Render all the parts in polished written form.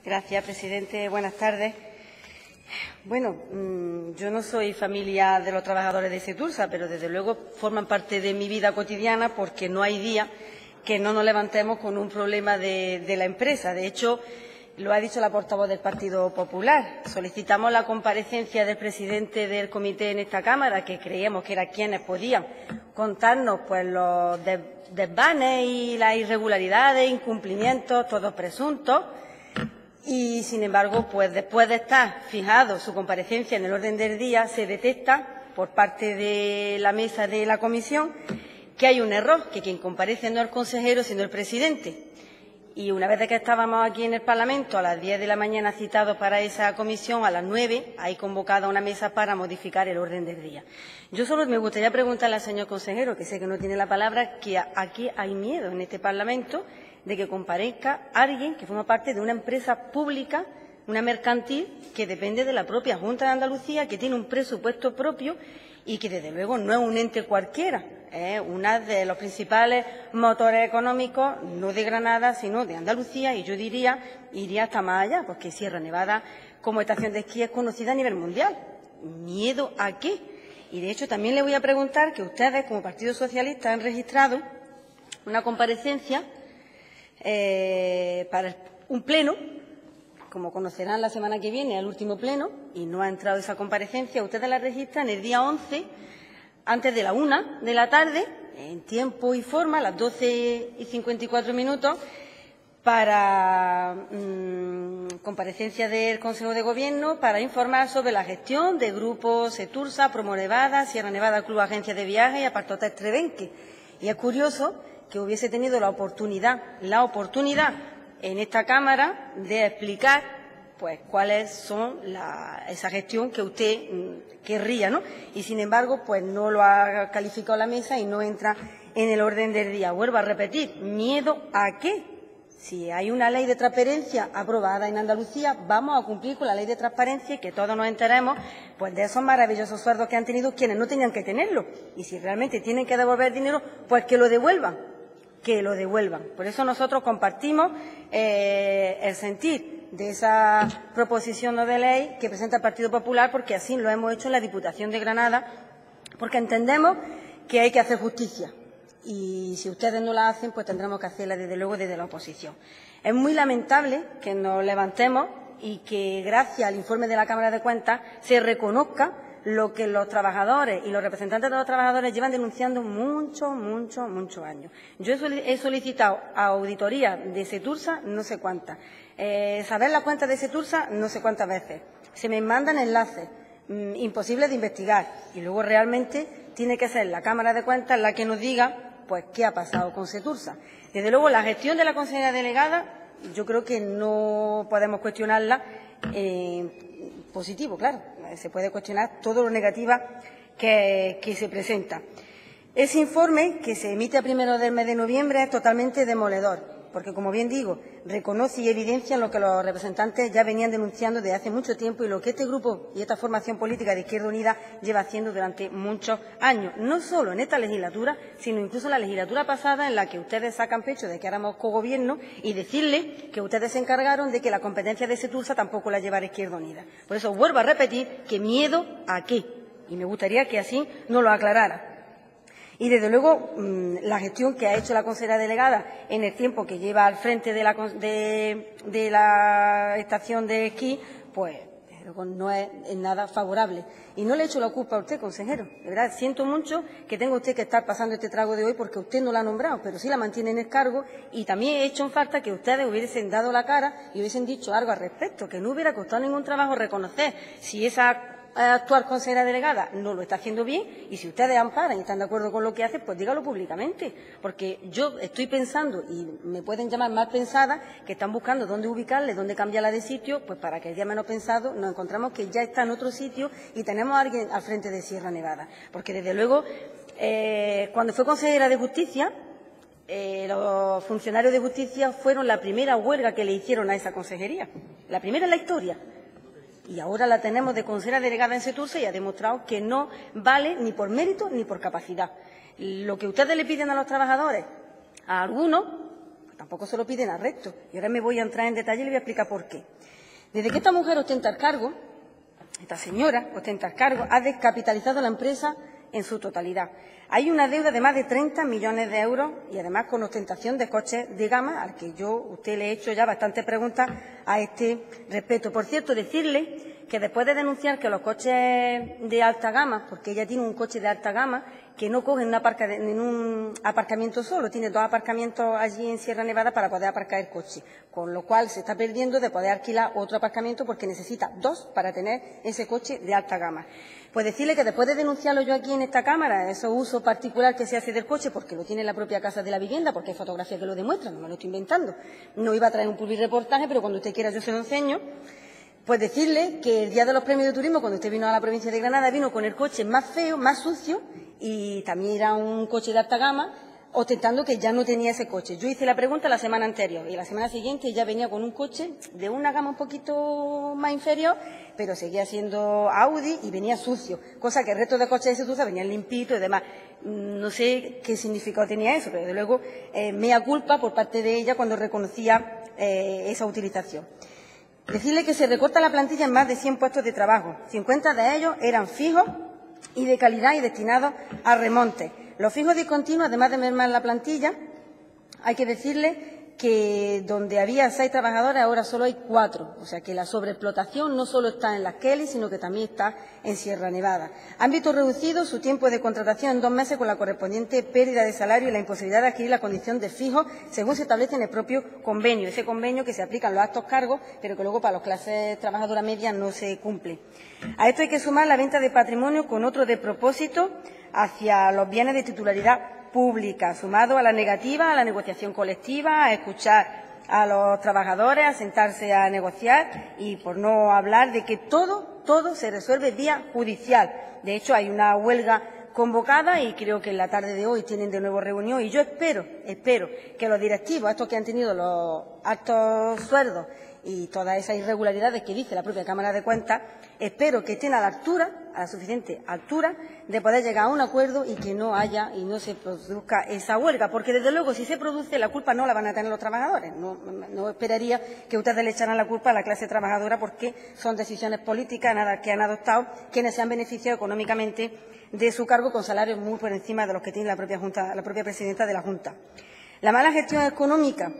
Gracias, presidente. Buenas tardes. Bueno, yo no soy familia de los trabajadores de Setursa, pero desde luego forman parte de mi vida cotidiana porque no hay día que no nos levantemos con un problema de la empresa. De hecho, lo ha dicho la portavoz del Partido Popular. Solicitamos la comparecencia del presidente del comité en esta Cámara, que creíamos que era quienes podían contarnos pues los desvanes y las irregularidades, incumplimientos, todos presuntos. Y, sin embargo, pues después de estar fijado su comparecencia en el orden del día, se detecta por parte de la mesa de la comisión que hay un error, que quien comparece no es el consejero, sino el presidente. Y una vez que estábamos aquí en el Parlamento, a las 10 de la mañana citados para esa comisión, a las 9 hay convocada una mesa para modificar el orden del día. Yo solo me gustaría preguntarle al señor consejero, que sé que no tiene la palabra, que aquí hay miedo en este Parlamento de que comparezca alguien que forma parte de una empresa pública, una mercantil, que depende de la propia Junta de Andalucía, que tiene un presupuesto propio y que, desde luego, no es un ente cualquiera. Es uno de los principales motores económicos, no de Granada, sino de Andalucía, y yo diría, iría hasta más allá, porque Sierra Nevada, como estación de esquí, es conocida a nivel mundial. ¿Miedo a qué? Y, de hecho, también le voy a preguntar que ustedes, como Partido Socialista, han registrado una comparecencia para un pleno, como conocerán la semana que viene, el último pleno, y no ha entrado esa comparecencia. Ustedes la registran el día 11, antes de la 1 de la tarde, en tiempo y forma, a las 12:54, para comparecencia del Consejo de Gobierno para informar sobre la gestión de grupos Setursa, Promolevada, Sierra Nevada Club Agencia de Viajes y Apartohotel Trevenque. Y es curioso que hubiese tenido la oportunidad en esta Cámara de explicar pues cuáles son esa gestión que usted querría, ¿no? Y, sin embargo, pues no lo ha calificado la mesa y no entra en el orden del día. Vuelvo a repetir, ¿miedo a qué? Si hay una ley de transparencia aprobada en Andalucía, vamos a cumplir con la ley de transparencia y que todos nos enteremos pues de esos maravillosos sueldos que han tenido quienes no tenían que tenerlo. Y si realmente tienen que devolver dinero, pues que lo devuelvan. Por eso nosotros compartimos el sentir de esa proposición no de ley que presenta el Partido Popular, porque así lo hemos hecho en la Diputación de Granada, porque entendemos que hay que hacer justicia. Y si ustedes no la hacen, pues tendremos que hacerla, desde luego, desde la oposición. Es muy lamentable que nos levantemos y que, gracias al informe de la Cámara de Cuentas, se reconozca lo que los trabajadores y los representantes de los trabajadores llevan denunciando muchos años. Yo he solicitado a auditoría de Setursa no sé cuántas, saber la cuenta de Setursa no sé cuántas veces. Se me mandan enlaces imposibles de investigar y luego realmente tiene que ser la Cámara de Cuentas la que nos diga pues qué ha pasado con Setursa. Desde luego, la gestión de la consejera delegada yo creo que no podemos cuestionarla positivo, claro. Se puede cuestionar todo lo negativa que se presenta. Ese informe, que se emite a primeros del mes de noviembre, es totalmente demoledor, porque, como bien digo, reconoce y evidencia lo que los representantes ya venían denunciando desde hace mucho tiempo y lo que este grupo y esta formación política de Izquierda Unida lleva haciendo durante muchos años, no solo en esta legislatura, sino incluso en la legislatura pasada, en la que ustedes sacan pecho de que éramos cogobierno, y decirle que ustedes se encargaron de que la competencia de Setursa tampoco la llevara Izquierda Unida. Por eso vuelvo a repetir que miedo a qué, y me gustaría que así nos lo aclarara. Y, desde luego, la gestión que ha hecho la consejera delegada en el tiempo que lleva al frente de la estación de esquí, pues no es nada favorable. Y no le echo la culpa a usted, consejero. De verdad, siento mucho que tenga usted que estar pasando este trago de hoy, porque usted no la ha nombrado, pero sí la mantiene en el cargo. Y también he hecho en falta que ustedes hubiesen dado la cara y hubiesen dicho algo al respecto, que no hubiera costado ningún trabajo reconocer si esa actual consejera delegada no lo está haciendo bien, y si ustedes amparan y están de acuerdo con lo que hace, pues dígalo públicamente, porque yo estoy pensando, y me pueden llamar mal pensada, que están buscando dónde ubicarle, dónde cambiarla de sitio, pues para que el día menos pensado nos encontramos que ya está en otro sitio y tenemos a alguien al frente de Sierra Nevada. Porque, desde luego, cuando fue consejera de Justicia, los funcionarios de Justicia fueron la primera huelga que le hicieron a esa consejería, la primera en la historia. Y ahora la tenemos de consejera delegada en Setursa y ha demostrado que no vale ni por mérito ni por capacidad. Lo que ustedes le piden a los trabajadores, a algunos, tampoco se lo piden al resto. Y ahora me voy a entrar en detalle y le voy a explicar por qué. Desde que esta mujer ostenta el cargo, esta señora ostenta el cargo, ha descapitalizado la empresa en su totalidad. Hay una deuda de más de 30 millones de euros y además con ostentación de coches de gama, al que usted le he hecho ya bastantes preguntas a este respecto. Por cierto, decirle que después de denunciar que los coches de alta gama, porque ella tiene un coche de alta gama, que no cogen en un aparcamiento solo, tiene 2 aparcamientos allí en Sierra Nevada para poder aparcar el coche, con lo cual se está perdiendo de poder alquilar otro aparcamiento porque necesita 2 para tener ese coche de alta gama. Pues decirle que después de denunciarlo yo aquí en esta Cámara, ese uso particular que se hace del coche, porque lo tiene en la propia casa de la vivienda, porque hay fotografías que lo demuestran, no me lo estoy inventando, no iba a traer un publireportaje, pero cuando usted quiera yo se lo enseño. Pues decirle que el día de los premios de turismo, cuando usted vino a la provincia de Granada, vino con el coche más feo, más sucio, y también era un coche de alta gama, ostentando que ya no tenía ese coche. Yo hice la pregunta la semana anterior y la semana siguiente ya venía con un coche de una gama un poquito más inferior, pero seguía siendo Audi y venía sucio, cosa que el resto de coches de ese Sedusa venían limpitos y demás. No sé qué significado tenía eso, pero desde luego mea culpa por parte de ella cuando reconocía esa utilización. Decirle que se recorta la plantilla en más de 100 puestos de trabajo. 50 de ellos eran fijos y de calidad y destinados a remonte. Los fijos discontinuos, además de mermar la plantilla, hay que decirle que donde había 6 trabajadores ahora solo hay 4. O sea que la sobreexplotación no solo está en Las Kellys, sino que también está en Sierra Nevada. Han visto reducido su tiempo de contratación en 2 meses con la correspondiente pérdida de salario y la imposibilidad de adquirir la condición de fijo según se establece en el propio convenio. Ese convenio que se aplica en los altos cargos, pero que luego para las clases trabajadoras medias no se cumple. A esto hay que sumar la venta de patrimonio con otro despropósito hacia los bienes de titularidad pública, sumado a la negativa, a la negociación colectiva, a escuchar a los trabajadores, a sentarse a negociar y por no hablar de que todo se resuelve vía judicial. De hecho, hay una huelga convocada y creo que en la tarde de hoy tienen de nuevo reunión y yo espero que los directivos, estos que han tenido los altos sueldos y todas esas irregularidades que dice la propia Cámara de Cuentas, espero que estén a la altura, a la suficiente altura, de poder llegar a un acuerdo y que no haya y no se produzca esa huelga, porque desde luego si se produce la culpa no la van a tener los trabajadores. No esperaría que ustedes le echaran la culpa a la clase trabajadora porque son decisiones políticas que han adoptado quienes se han beneficiado económicamente de su cargo con salarios muy por encima de los que tiene la propia presidenta de la Junta. La mala gestión económica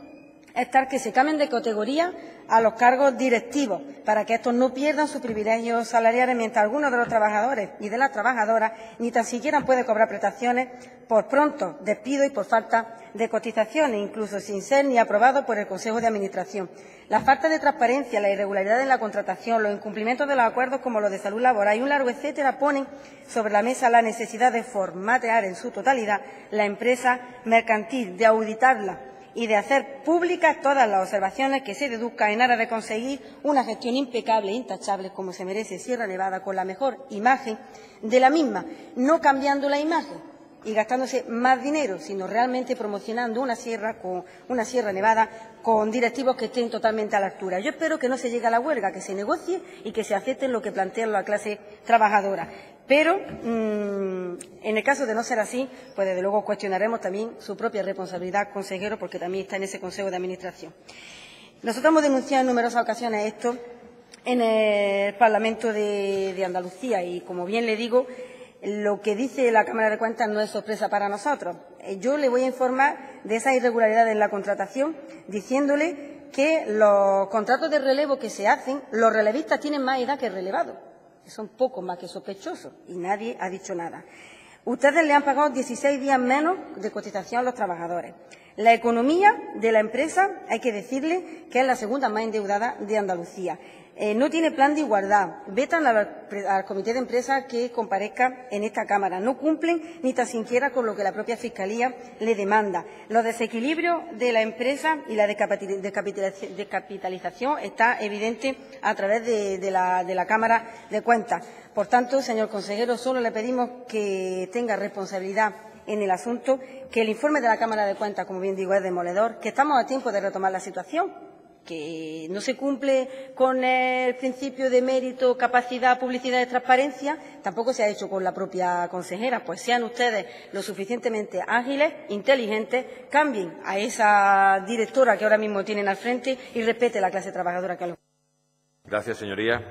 es tal que se cambien de categoría a los cargos directivos para que estos no pierdan sus privilegios salariales, mientras algunos de los trabajadores y de las trabajadoras ni tan siquiera pueden cobrar prestaciones por pronto despido y por falta de cotizaciones, incluso sin ser ni aprobado por el Consejo de Administración. La falta de transparencia, la irregularidad en la contratación, los incumplimientos de los acuerdos como los de salud laboral y un largo etcétera ponen sobre la mesa la necesidad de formatear en su totalidad la empresa mercantil, de auditarla y de hacer públicas todas las observaciones que se deduzcan en aras de conseguir una gestión impecable e intachable como se merece Sierra Nevada, con la mejor imagen de la misma, no cambiando la imagen y gastándose más dinero, sino realmente promocionando una Sierra Nevada con directivos que estén totalmente a la altura. Yo espero que no se llegue a la huelga, que se negocie y que se acepte lo que plantea la clase trabajadora. Pero, en el caso de no ser así, pues desde luego cuestionaremos también su propia responsabilidad, consejero, porque también está en ese Consejo de Administración. Nosotros hemos denunciado en numerosas ocasiones esto en el Parlamento de Andalucía y, como bien le digo, lo que dice la Cámara de Cuentas no es sorpresa para nosotros. Yo le voy a informar de esa irregularidad en la contratación, diciéndole que los contratos de relevo que se hacen, los relevistas tienen más edad que el relevado. Son poco más que sospechosos y nadie ha dicho nada. Ustedes le han pagado 16 días menos de cotización a los trabajadores. La economía de la empresa, hay que decirle que es la segunda más endeudada de Andalucía. No tiene plan de igualdad, vetan al comité de empresa que comparezca en esta Cámara, no cumplen ni tan siquiera con lo que la propia Fiscalía le demanda. Los desequilibrios de la empresa y la descapitalización está evidente a través de la Cámara de Cuentas. Por tanto, señor consejero, solo le pedimos que tenga responsabilidad en el asunto, que el informe de la Cámara de Cuentas, como bien digo, es demoledor, que estamos a tiempo de retomar la situación que no se cumple con el principio de mérito, capacidad, publicidad y transparencia, tampoco se ha hecho con la propia consejera. Pues sean ustedes lo suficientemente ágiles, inteligentes, cambien a esa directora que ahora mismo tienen al frente y respete la clase trabajadora que lo... Gracias, señoría.